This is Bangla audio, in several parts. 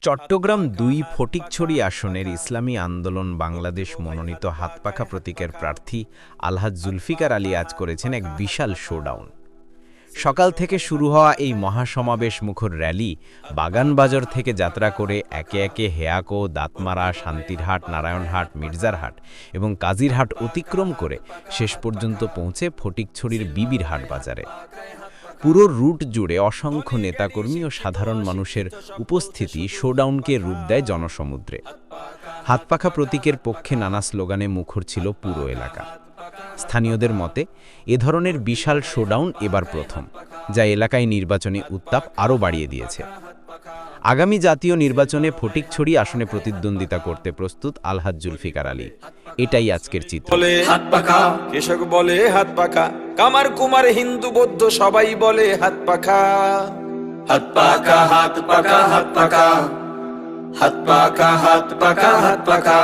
চট্টগ্রাম ২ ফটিকছড়ি আসনের ইসলামী আন্দোলন বাংলাদেশ মনোনীত হাতপাখা প্রতীকের প্রার্থী আলহাজ জুলফিকার আলী আজ করেছেন এক বিশাল শোডাউন। সকাল থেকে শুরু হওয়া এই মহাসমাবেশ মুখর র্যালি বাগানবাজার থেকে যাত্রা করে একে একে হেয়াকো, দাঁতমারা, শান্তিরহাট, নারায়ণহাট, মির্জারহাট এবং কাজিরহাট অতিক্রম করে শেষ পর্যন্ত পৌঁছে ফটিকছড়ির বিবির হাট বাজারে। পুরো রুট জুড়ে অসংখ্য নেতাকর্মী ও সাধারণ মানুষের উপস্থিতি শোডাউনকে রূপ দেয় জনসমুদ্রে। হাতপাখা প্রতীকের পক্ষে নানা স্লোগানে মুখর ছিল পুরো এলাকা। স্থানীয়দের মতে এ ধরনের বিশাল শোডাউন এবার প্রথম, যা এলাকায় নির্বাচনী উত্তাপ আরও বাড়িয়ে দিয়েছে। আগামী জাতীয় নির্বাচনে ফটিকছড়ি আসনে প্রতিদ্বন্দ্বিতা করতে প্রস্তুত আলহাজ জুলফিকার আলী। এটাই আজকের চিত্র। হাতপাখা কৃষক বলে হাতপাখা, কামার কুমার হিন্দু বৌদ্ধ সবাই বলে হাতপাখা। হাতপাখা হাতপাখা হাতপাখা হাতপাখা হাতপাখা হাতপাখা,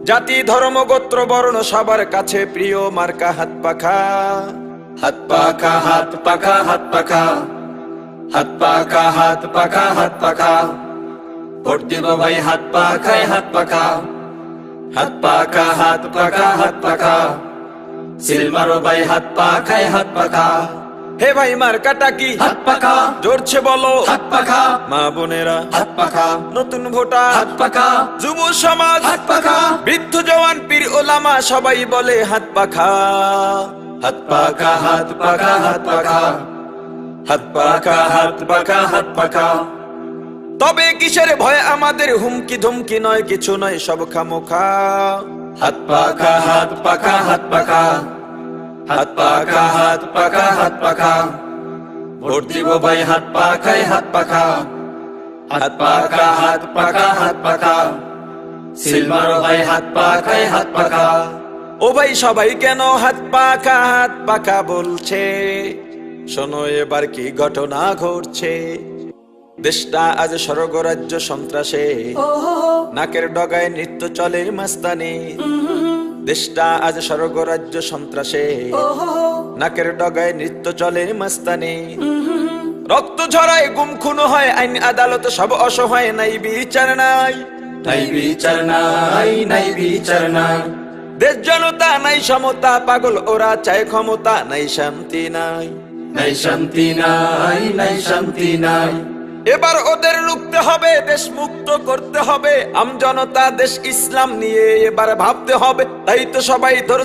জাতি ধর্ম গোত্র বর্ণ সবার কাছে প্রিয় মার্কা হাতপাখা। হাতপাখা হাতপাখা হাতপাখা হাতপাখা হাতপাখা হাতপাখা, ভোট দিব ভাই হাতপাখায় হাতপাখা। হাতপাখা হাতপাখা হাতপাখা, সিল মারো ভাই হাতপাখায় হাতপাখা। হে ভাই মার্কাটা কি? হাতপাখা। জোরছে বলো হাতপাখা। মা বোনেরা হাতপাখা, নতুন ভোটার হাতপাখা, যুব সমাজ হাতপাখা, বৃদ্ধ জওয়ান পীর ওলামা সবাই বলে হাতপাখা। হাতপাখা হাতপাখা হাতপাখা হাতপাখা হাতপাখা হাতপাখা, তবে কিসের ভয় আমাদের? হুমকি ধুমকি নয়, কিছু নয়, সব খামোখা। হাতপাখা হাতপাখা হাতপাখা হাতপাখা হাতপাখা হাতপাখা, ভোট দিব ভাই হাতপাখায় হাতপাখা। হাতপাখা হাতপাখা হাতপাখা, সিল মারো ভাই হাতপাখায় হাতপাখা। ও ভাই সবাই কেন হাতপাখা হাতপাখা বলছে? শোনো এবার কি ঘটনা ঘটছে। দেশটা আজ স্বর্গরাজ্য সন্ত্রাসে, নাকের ডগায় নৃত্য চলে মাস্তানি। দেশটা আজ স্বর্গরাজ্য সন্ত্রাসে, নাকের ডগায় নৃত্য চলে মাস্তানি। রক্ত ঝরায়, গুম খুন হয়, আইন আদালত সব অসহায়, নাই বিচার নাই, নাই বিচার নাই, নাই বিচার নাই। দেশ জনতা নাই সমতা, পাগল ওরা চায় ক্ষমতা, নাই শান্তি নাই, নাই শান্তি নাই, নাই শান্তি নাই। এবার ওদের লুকতে হবে, দেশ মুক্ত করতে হবে। আমজনতা দেশ ইসলাম নিয়ে এবার ভাবতে হবে, তাই তো সবাই ধরছে